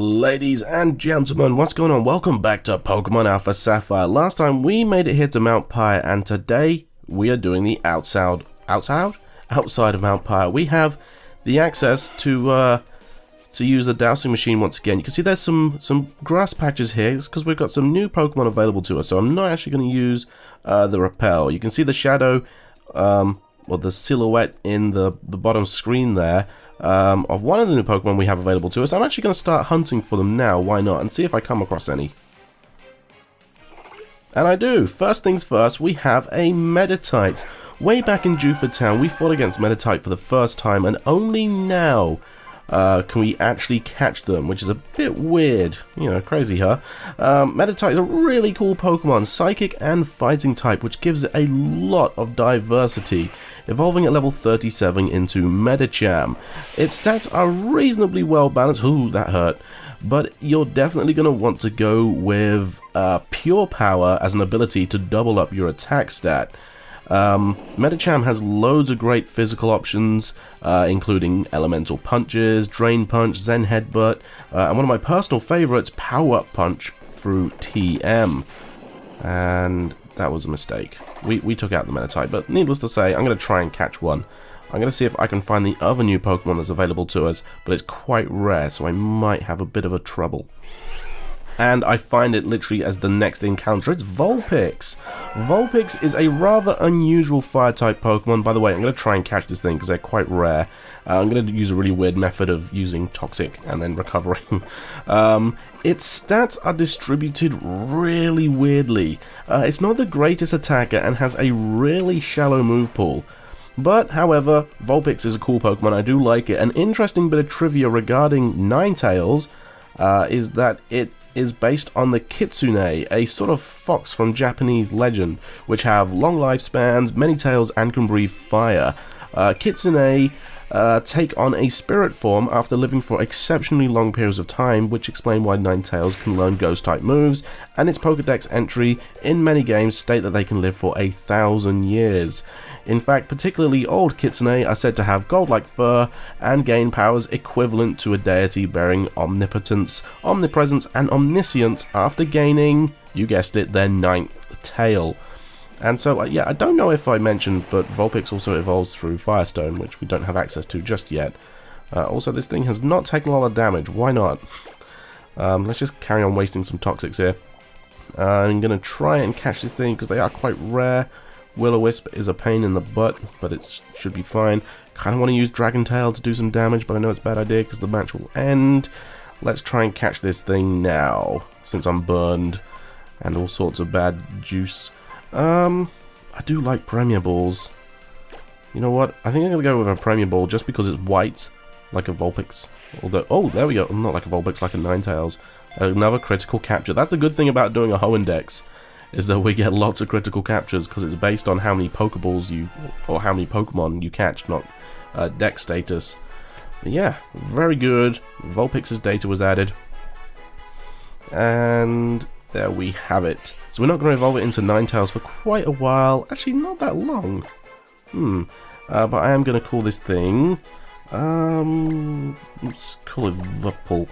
Ladies and gentlemen, what's going on? Welcome back to Pokemon Alpha Sapphire. Last time we made it here to Mt Pyre, and today we are doing the outside of Mt Pyre. We have the access to use the dowsing machine once again. You can see there's some grass patches here because we've got some new Pokemon available to us. So I'm not actually going to use the repel. You can see the shadow, or the silhouette in the bottom screen there. Of one of the new Pokemon we have available to us. I'm actually going to start hunting for them now, why not, and see if I come across any. And I do. First things first, we have a Meditite. Way back in Juford Town, we fought against Meditite for the first time, and only now can we actually catch them, which is a bit weird. You know, crazy, huh? Meditite is a really cool Pokemon, Psychic and Fighting type, which gives it a lot of diversity, evolving at level 37 into Medicham. Its stats are reasonably well balanced. Ooh, that hurt. But you're definitely going to want to go with Pure Power as an ability to double up your attack stat. Medicham has loads of great physical options, including Elemental Punches, Drain Punch, Zen Headbutt, and one of my personal favorites, Power Up Punch through TM. And that was a mistake. We took out the Meditite, but needless to say, I'm going to try and catch one. I'm going to see if I can find the other new Pokemon that's available to us, but it's quite rare, so I might have a bit of a trouble. And I find it literally as the next encounter. It's Vulpix. Vulpix is a rather unusual Fire-type Pokemon. By the way, I'm going to try and catch this thing because they're quite rare. I'm going to use a really weird method of using Toxic and then recovering. Its stats are distributed really weirdly. It's not the greatest attacker and has a really shallow move pool. But, however, Vulpix is a cool Pokemon. I do like it. An interesting bit of trivia regarding Ninetales is that it is based on the Kitsune, a sort of fox from Japanese legend, which have long lifespans, many tails, and can breathe fire. Kitsune take on a spirit form after living for exceptionally long periods of time, which explain why Ninetales can learn ghost-type moves, and its Pokédex entry in many games state that they can live for 1,000 years. In fact, particularly old Kitsune are said to have gold-like fur and gain powers equivalent to a deity bearing omnipotence, omnipresence, and omniscience after gaining, you guessed it, their 9th tail. And so, yeah, I don't know if I mentioned, but Vulpix also evolves through Firestone, which we don't have access to just yet. Also, this thing has not taken a lot of damage. Why not? Let's just carry on wasting some Toxics here. I'm going to try and catch this thing because they are quite rare. Will-O-Wisp is a pain in the butt, but it should be fine. Kind of want to use Dragon Tail to do some damage, but I know it's a bad idea because the match will end. Let's try and catch this thing now, since I'm burned and all sorts of bad juice. I do like Premier Balls. You know what? I think I'm going to go with a Premier Ball just because it's white, like a Vulpix. Although, oh, there we go. Not like a Vulpix, like a Ninetales. Another critical capture. That's the good thing about doing a Hoenn Dex, is that we get lots of critical captures because it's based on how many Pokeballs or how many Pokemon you catch, not Dex status. But yeah, very good. Vulpix's data was added. And there we have it. So we're not going to evolve it into Ninetales for quite a while. Actually, not that long. But I am going to call this thing... let's call it Vupple.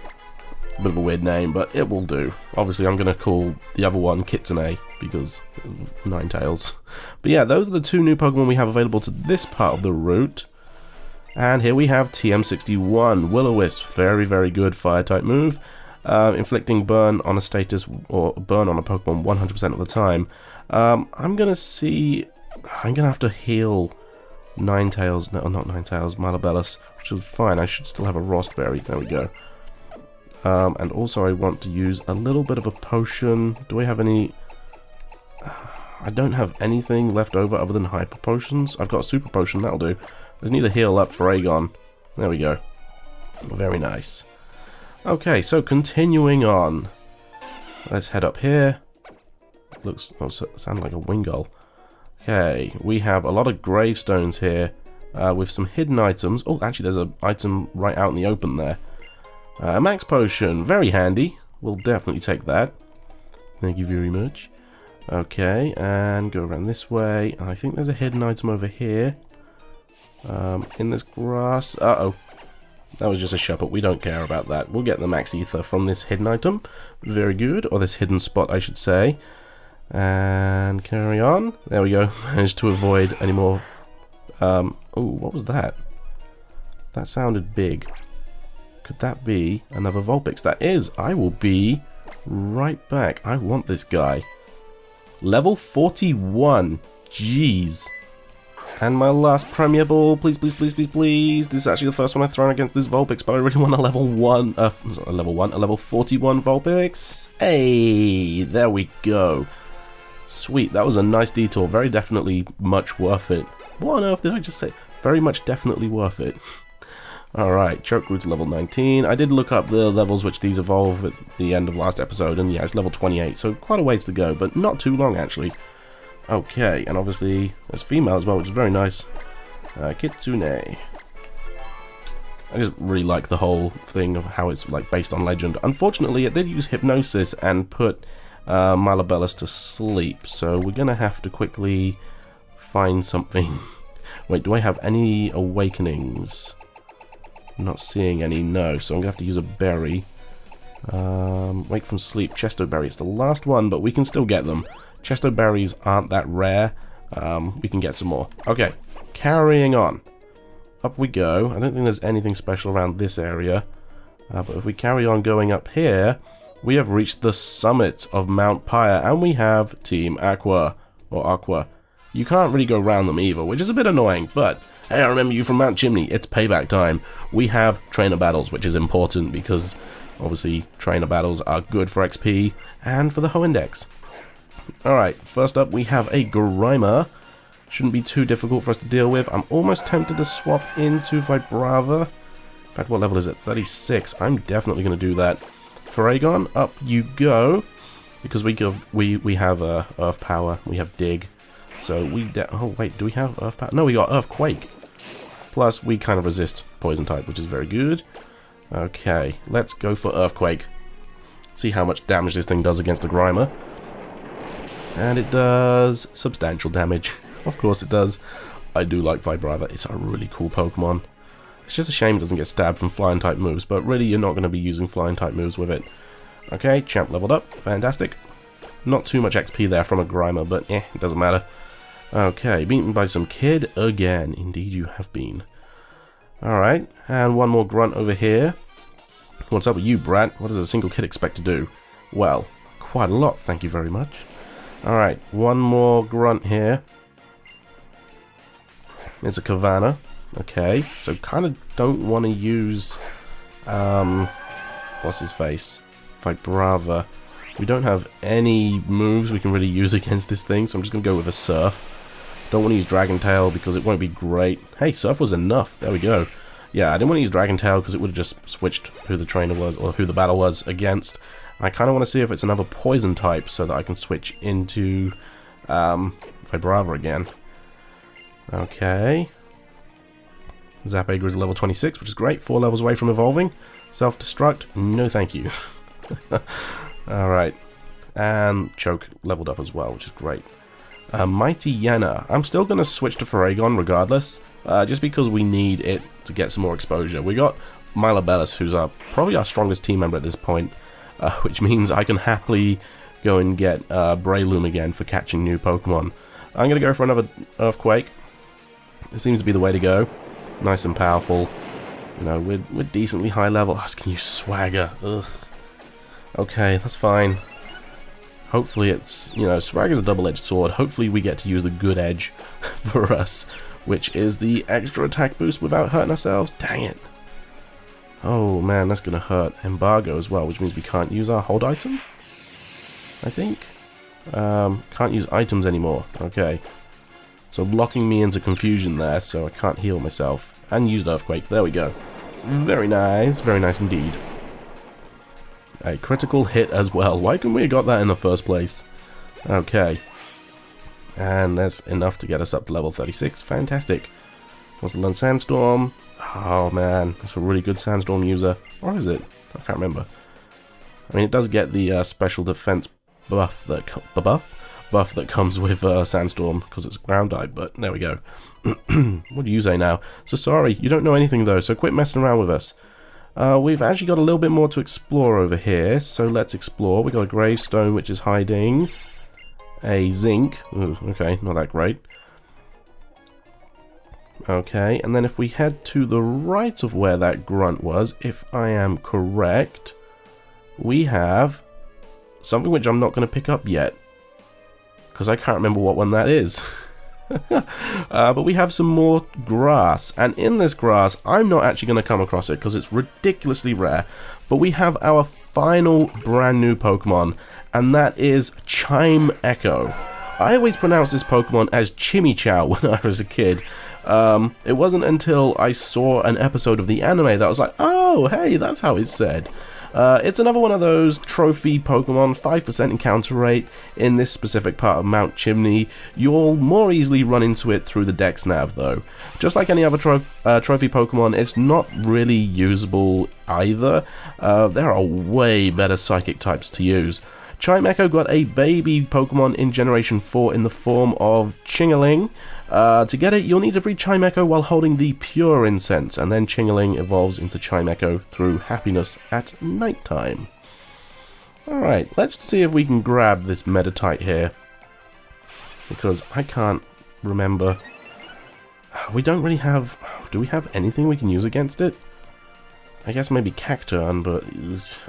A bit of a weird name, but it will do. Obviously, I'm going to call the other one Kitsune, because of Ninetales. But yeah, those are the two new Pokemon we have available to this part of the route. And here we have TM61, Will-O-Wisp. Very, very good Fire-type move. Inflicting burn on a status, or burn on a Pokemon 100% of the time. I'm going to see... I'm going to have to heal Ninetales, no, not Ninetales, Malabellus, which is fine. I should still have a Rostberry. There we go. And also I want to use a little bit of a potion. Do I have any... I don't have anything left over other than hyper potions. I've got a super potion, that'll do. I just need a heal up for Aegon. There we go. Very nice. Okay, so continuing on. Let's head up here. Looks... oh, sounds like a Wingull. Okay, we have a lot of gravestones here with some hidden items. Oh, actually there's an item right out in the open there. A max potion, very handy. We'll definitely take that. Thank you very much. Okay, and go around this way. I think there's a hidden item over here. In this grass. Uh-oh. That was just a Shuppet. We don't care about that. We'll get the max ether from this hidden item. Very good. Or this hidden spot, I should say. And carry on. There we go. Managed to avoid any more... oh, what was that? That sounded big. Could that be another Vulpix? That is. I will be right back. I want this guy. Level 41. Jeez. And my last Premier Ball, please, please, please, please, please. This is actually the first one I've thrown against this Vulpix, but I really want a level 1, a level 41 Vulpix. Hey, there we go. Sweet, that was a nice detour, very definitely much worth it. What on earth did I just say? Very much definitely worth it. Alright, Chokeroot's level 19. I did look up the levels which these evolve at the end of last episode, and yeah, it's level 28, so quite a ways to go, but not too long actually. Okay, and obviously there's female as well, which is very nice. Kitsune. I just really like the whole thing of how it's like based on legend. Unfortunately, it did use hypnosis and put Malabellus to sleep, so we're gonna have to quickly find something. Wait, do I have any awakenings? I'm not seeing any, no, so I'm gonna have to use a berry. Wake from sleep, Chesto Berry. It's the last one, but we can still get them. Chesto berries aren't that rare. We can get some more. Okay, carrying on. Up we go. I don't think there's anything special around this area. But if we carry on going up here, we have reached the summit of Mt Pyre, and we have Team Aqua, or Aqua. You can't really go around them either, which is a bit annoying, but hey, I remember you from Mount Chimney. It's payback time. We have trainer battles, which is important because obviously trainer battles are good for XP and for the Ho Index. Alright, first up we have a Grimer. Shouldn't be too difficult for us to deal with. I'm almost tempted to swap into Vibrava. In fact, what level is it? 36. I'm definitely going to do that. Faragon, up you go. Because we have Earth Power, we have Dig. So oh wait, do we have Earth Power? No, we got Earthquake. Plus, we kind of resist Poison type, which is very good. Okay, let's go for Earthquake. See how much damage this thing does against the Grimer. And it does substantial damage. Of course it does. I do like Vibrava. It's a really cool Pokemon. It's just a shame it doesn't get stabbed from flying type moves, but really you're not going to be using flying type moves with it. Okay, Champ leveled up. Fantastic. Not too much XP there from a Grimer, but it doesn't matter. Okay, beaten by some Kid again. Indeed you have been. Alright, and one more grunt over here. What's up with you, brat? What does a single kid expect to do? Well, quite a lot, thank you very much. Alright, one more grunt here. It's a Cavana. Okay, so kind of don't want to use... what's his face? Vibrava. We don't have any moves we can really use against this thing, so I'm just going to go with a Surf. Don't want to use Dragon Tail because it won't be great. Hey, Surf was enough. There we go. Yeah, I didn't want to use Dragon Tail because it would have just switched who the trainer was, or who the battle was against. I kind of want to see if it's another poison type so that I can switch into Vibrava again. Okay. Zapagre is level 26, which is great. 4 levels away from evolving. Self-destruct? No thank you. Alright. And Choke leveled up as well, which is great. Mighty Yana. I'm still going to switch to Faragon regardless, just because we need it to get some more exposure. We got Malabellus, who's probably our strongest team member at this point, which means I can happily go and get Breloom again for catching new Pokemon. I'm going to go for another Earthquake. It seems to be the way to go. Nice and powerful. You know, we're decently high level. I can use Swagger. Ugh. Okay, that's fine. Hopefully it's, you know, Swagger's a double-edged sword. Hopefully we get to use the good edge for us, which is the extra attack boost without hurting ourselves. Dang it. Oh man, that's gonna hurt. Embargo as well, which means we can't use our hold item, I think. Can't use items anymore. Okay. So locking me into confusion there, so I can't heal myself. And used Earthquake. There we go. Very nice indeed. A critical hit as well. Why couldn't we have got that in the first place? Okay. And that's enough to get us up to level 36. Fantastic. Wants to learn Sandstorm. Oh man, that's a really good Sandstorm user. Or is it? I can't remember. I mean, it does get the special defense buff that buff that comes with Sandstorm, because it's ground type, but there we go. What do you say now? So sorry, you don't know anything though, so quit messing around with us. We've actually got a little bit more to explore over here, so let's explore. We've got a gravestone which is hiding. A zinc. Ooh, okay, not that great. Okay, and then if we head to the right of where that grunt was, if I am correct, we have something which I'm not going to pick up yet, because I can't remember what one that is. But we have some more grass, and in this grass, I'm not actually going to come across it because it's ridiculously rare, but we have our final brand new Pokemon, and that is Chime Echo. I always pronounced this Pokemon as Chimichow when I was a kid. It wasn't until I saw an episode of the anime that I was like, oh, hey, that's how it's said. It's another one of those trophy Pokemon, 5% encounter rate in this specific part of Mount Chimney. You'll more easily run into it through the Dex Nav though. Just like any other trophy Pokemon, it's not really usable either. There are way better psychic types to use. Chime Echo got a baby Pokemon in Generation 4 in the form of Chingaling. To get it, you'll need to breed Chime Echo while holding the Pure Incense, and then Chingaling evolves into Chime Echo through Happiness at nighttime. Alright, let's see if we can grab this Meditite here, because I can't remember. We don't really have... Do we have anything we can use against it? I guess maybe Cacturne, but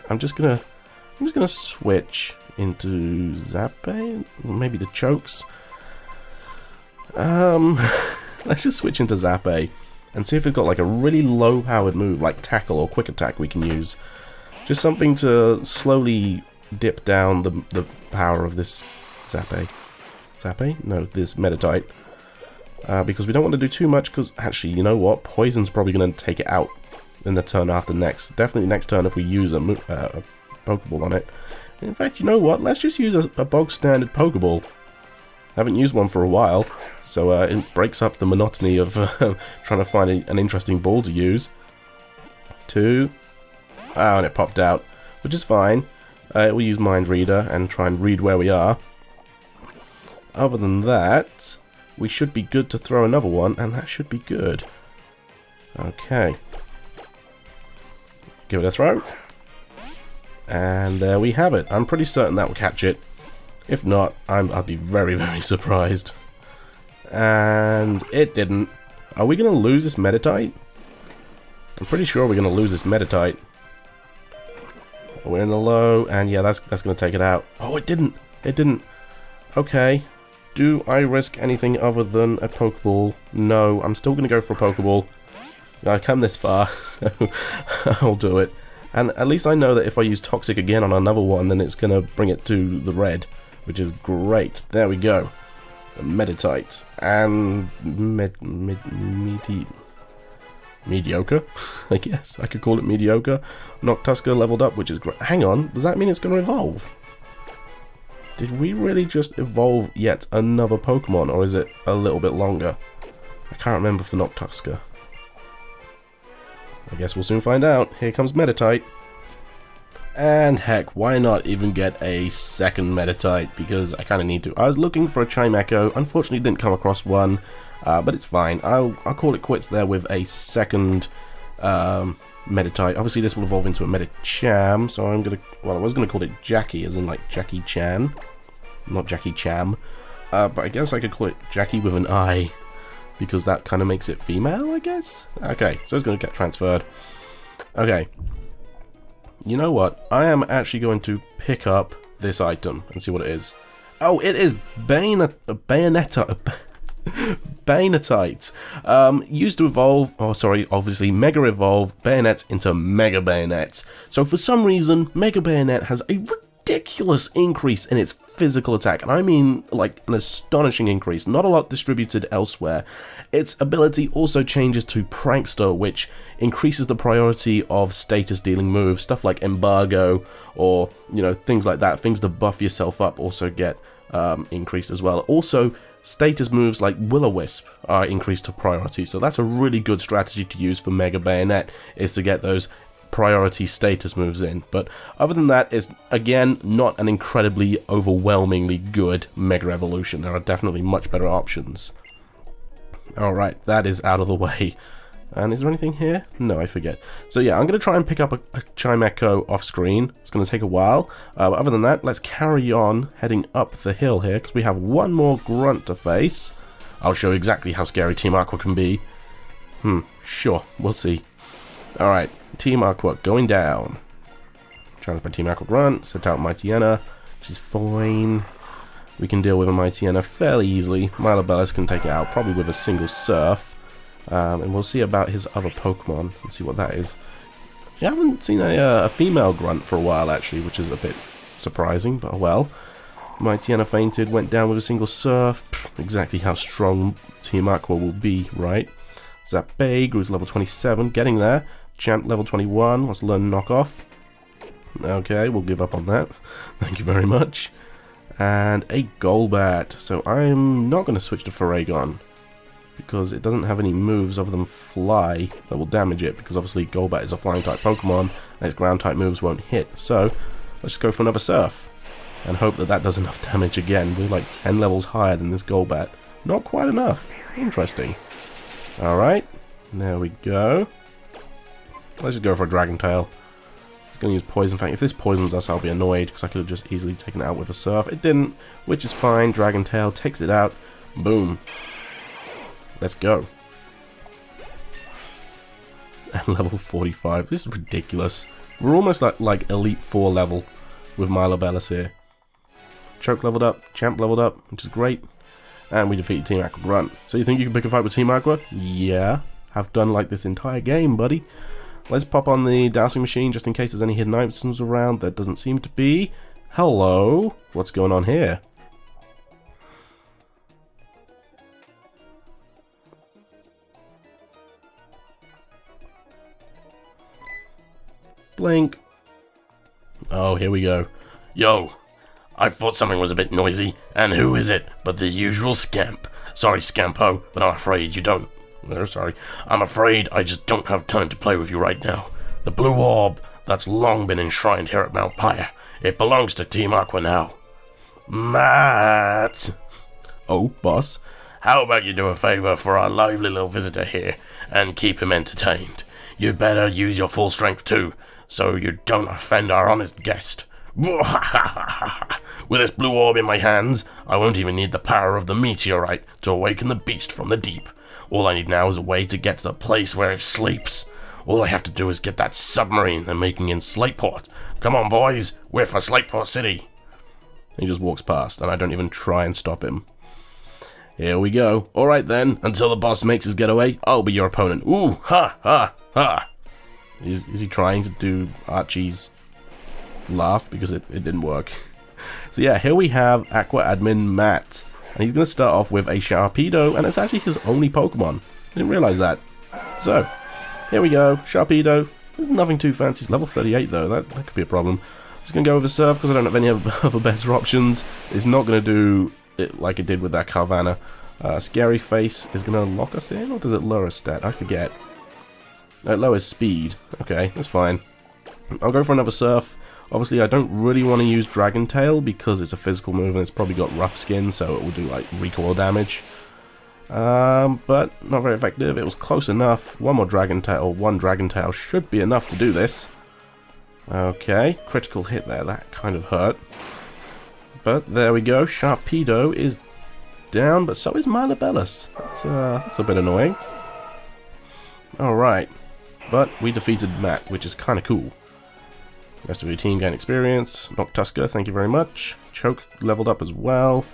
I'm just gonna switch into Zappe, maybe the Chokes. Let's just switch into Zappe and see if it's got like a really low powered move like Tackle or Quick Attack we can use. Just something to slowly dip down the power of this Zappe. Zappe? No, this Meditite. Because we don't want to do too much, because actually, you know what? Poison's probably going to take it out in the turn after next. Definitely next turn if we use a Pokeball on it. In fact, you know what? Let's just use a bog standard Pokeball. Haven't used one for a while, so it breaks up the monotony of trying to find an interesting ball to use. 2. Oh, and it popped out, which is fine. We'll use Mind Reader and try and read where we are. Other than that, we should be good to throw another one, and that should be good. Okay. Give it a throw. And there we have it. I'm pretty certain that will catch it. If not, I'd be very, very surprised. And it didn't. Are we going to lose this Meditite? I'm pretty sure we're going to lose this Meditite. We're in the low, and yeah, that's going to take it out. Oh, it didn't. It didn't. Okay. Do I risk anything other than a Pokeball? No, I'm still going to go for a Pokeball. I've come this far, so I'll do it. And at least I know that if I use Toxic again on another one, then it's going to bring it to the red, which is great. There we go. A Meditite. And mediocre, I guess. I could call it mediocre. Noctusker leveled up, which is great. Hang on, does that mean it's going to evolve? Did we really just evolve yet another Pokemon, or is it a little bit longer? I can't remember for Noctusker. I guess we'll soon find out. Here comes Meditite. And heck, why not even get a second Meditite? Because I kind of need to. I was looking for a Chime Echo. Unfortunately, didn't come across one. But it's fine. I'll call it quits there with a second Meditite. Obviously, this will evolve into a Medicham. So I'm going to... Well, I was going to call it Jackie, as in like Jackie Chan. Not Jackie Cham. But I guess I could call it Jackie with an I. Because that kind of makes it female, I guess? Okay, so it's going to get transferred. Okay. You know what? I am actually going to pick up this item and see what it is. Oh, it is Bayonetite. Used to evolve, obviously Mega Evolve Bayonets into Mega Bayonets. So for some reason, Mega Bayonet has a ridiculous increase in its physical attack, and I mean like an astonishing increase, not a lot distributed elsewhere. Its ability also changes to Prankster, which increases the priority of status dealing moves, stuff like Embargo or, you know, things like that. Things to buff yourself up also get increased as well. Also, status moves like Will-O-Wisp are increased to priority, so that's a really good strategy to use for Mega Bayonet, is to get those priority status moves in. But other than that, it's, again, not an incredibly overwhelmingly good Mega Evolution. There are definitely much better options. Alright, that is out of the way. And is there anything here? No, I forget. So yeah, I'm going to try and pick up a Chimecho off screen. It's going to take a while. But other than that, let's carry on heading up the hill here, because we have one more grunt to face. I'll show you exactly how scary Team Aqua can be. Sure, we'll see. Alright, Team Aqua going down. Challenged by Team Aqua Grunt, set out Mightyena, which is fine. We can deal with a Mightyena fairly easily. Milobellis can take it out, probably with a single Surf. And we'll see about his other Pokemon and see what that is. I haven't seen a female grunt for a while, actually, which is a bit surprising, but well. Mightyena fainted, went down with a single Surf. Exactly how strong Team Aqua will be, right? Zapay grew to level 27, getting there. Champ level 21, wants to learn Knockoff. Okay, we'll give up on that. Thank you very much. And a Golbat. So I'm not going to switch to Faragon, because it doesn't have any moves other than Fly that will damage it, because obviously Golbat is a flying type Pokemon and its ground type moves won't hit. So let's just go for another Surf and hope that that does enough damage again. We're like 10 levels higher than this Golbat. Not quite enough. Interesting. Alright, there we go. Let's just go for a Dragon Tail. It's going to use Poison Fang. If this poisons us, I'll be annoyed, because I could have just easily taken it out with a Surf. It didn't, which is fine. Dragon Tail takes it out. Boom. Let's go. At level 45. This is ridiculous. We're almost like Elite 4 level with Milobellis here. Choke leveled up, Champ leveled up, which is great. And we defeated Team Aqua Grunt. So you think you can pick a fight with Team Aqua? Yeah. Have done like this entire game, buddy. Let's pop on the dowsing machine just in case there's any hidden items around. There doesn't seem to be. Hello? What's going on here? Blink. Oh, here we go. Yo, I thought something was a bit noisy, and who is it but the usual scamp? Sorry, Scampo, but I'm afraid you don't. No, sorry. I'm afraid I just don't have time to play with you right now. The blue orb that's long been enshrined here at Mt Pyre. It belongs to Team Aqua now. Matt! Oh, boss. How about you do a favor for our lively little visitor here, and keep him entertained? You'd better use your full strength too, so you don't offend our honest guest. With this blue orb in my hands, I won't even need the power of the meteorite to awaken the beast from the deep. All I need now is a way to get to the place where it sleeps. All I have to do is get that submarine they're making in Slateport. Come on, boys, we're for Slateport City. He just walks past, and I don't even try and stop him. Here we go. Alright then, until the boss makes his getaway, I'll be your opponent. Ooh, ha, ha, ha. Is he trying to do Archie's laugh? Because it didn't work. So yeah, here we have Aqua Admin Matt. And he's going to start off with a Sharpedo, and it's actually his only Pokemon. Didn't realize that. So, here we go. Sharpedo. There's nothing too fancy. It's level 38 though. That could be a problem. Just going to go with a Surf because I don't have any other better options. It's not going to do it like it did with that Carvanha. Scary Face is going to lock us in, or does it lower a stat? I forget. It lowers speed. Okay, that's fine. I'll go for another Surf. Obviously, I don't really want to use Dragon Tail because it's a physical move and it's probably got rough skin, so it will do like recoil damage. But not very effective. It was close enough. One more Dragon Tail. One Dragon Tail should be enough to do this. Okay, critical hit there. That kind of hurt. But there we go. Sharpedo is down, but so is Milobellis. That's a bit annoying. Alright. But we defeated Matt, which is kind of cool. Rest of your team gain experience. Noctuska, thank you very much. Choke leveled up as well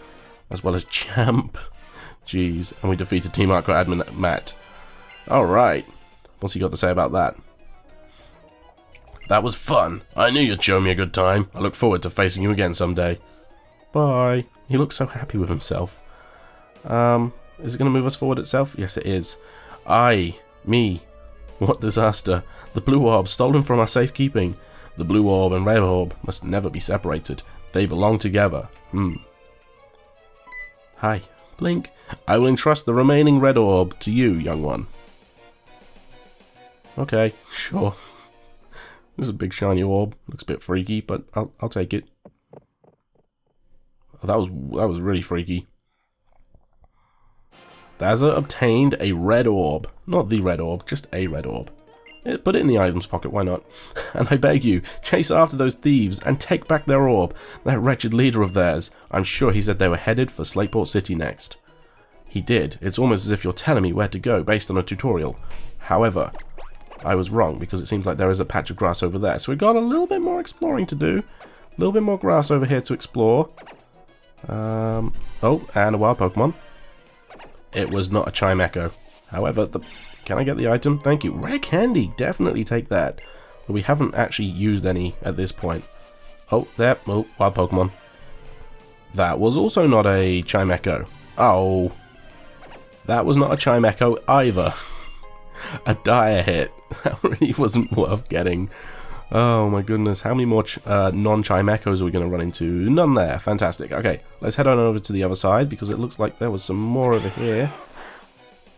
as Champ. Jeez, and we defeated Team Aqua Admin Matt. Alright. What's he got to say about that? That was fun. I knew you'd show me a good time. I look forward to facing you again someday. Bye. He looks so happy with himself. Is it going to move us forward itself? Yes, it is. Me. What disaster. The blue orb stolen from our safekeeping. The blue orb and red orb must never be separated. They belong together. Hi. Blink. I will entrust the remaining red orb to you, young one. Okay, sure. This is a big shiny orb. Looks a bit freaky, but I'll take it. Oh, that was really freaky. Dazzler obtained a red orb. Not the red orb, just a red orb. Put it in the items pocket, why not? And I beg you, chase after those thieves and take back their orb. That wretched leader of theirs. I'm sure he said they were headed for Slateport City next. He did. It's almost as if you're telling me where to go based on a tutorial. However, I was wrong because it seems like there is a patch of grass over there. So we've got a little bit more exploring to do. A little bit more grass over here to explore. Oh, and a wild Pokemon. It was not a Chime Echo. However, can I get the item? Thank you. Rare candy. Definitely take that. But we haven't actually used any at this point. Oh, there. Oh, wild Pokemon. That was also not a Chime Echo. Oh. That was not a Chime Echo either. A dire hit. That really wasn't worth getting. Oh my goodness. How many more non-Chime Echoes are we going to run into? None there. Fantastic. Okay, let's head on over to the other side because it looks like there was some more over here.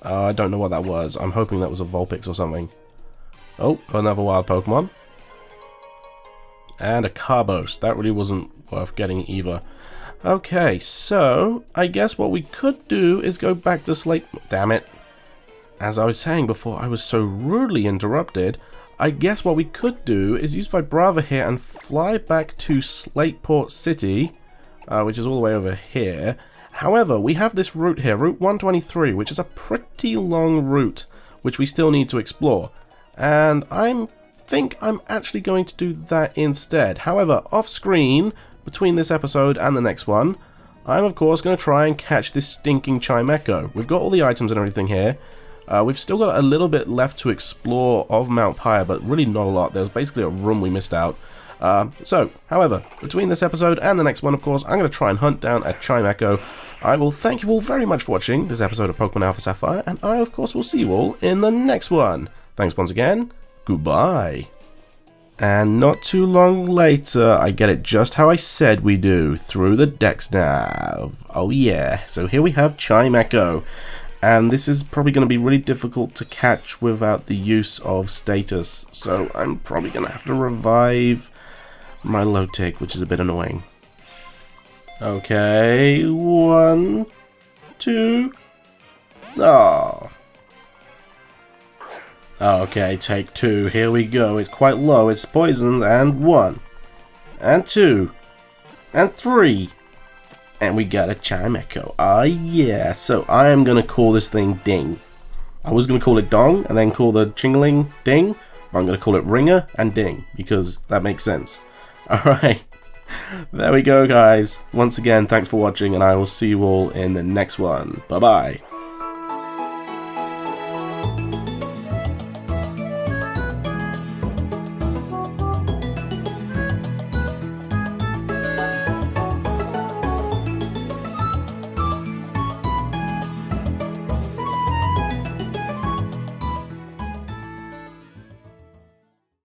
I don't know what that was. I'm hoping that was a Vulpix or something. Oh, another wild Pokemon. And a Carbos. That really wasn't worth getting either. Okay, so I guess what we could do is go back to Slate... Damn it. As I was saying before, I was so rudely interrupted. I guess what we could do is use Vibrava here and fly back to Slateport City, which is all the way over here. However, we have this route here, Route 123, which is a pretty long route, which we still need to explore. And I think I'm actually going to do that instead. However, off screen, between this episode and the next one, I'm of course going to try and catch this stinking Chime Echo. We've got all the items and everything here. We've still got a little bit left to explore of Mt Pyre, but really not a lot. There's basically a room we missed out. However, between this episode and the next one, of course, I'm going to try and hunt down a Chime Echo. I will thank you all very much for watching this episode of Pokemon Alpha Sapphire, and I, of course, will see you all in the next one. Thanks once again. Goodbye. And not too long later, I get it just how I said we do, through the Dex Nav. Oh yeah, so here we have Chime Echo. And this is probably going to be really difficult to catch without the use of status. So I'm probably going to have to revive my low tick, which is a bit annoying. Okay, 1, 2. Oh. Okay, take 2. Here we go. It's quite low. It's poisoned. And 1. And 2. And 3. And we got a Chime Echo. Ah, yeah. So I am going to call this thing Ding. I was going to call it Dong and then call the Chingling Ding. But I'm going to call it Ringer and Ding because that makes sense. Alright. There we go, guys. Once again, thanks for watching and I will see you all in the next one. Bye-bye.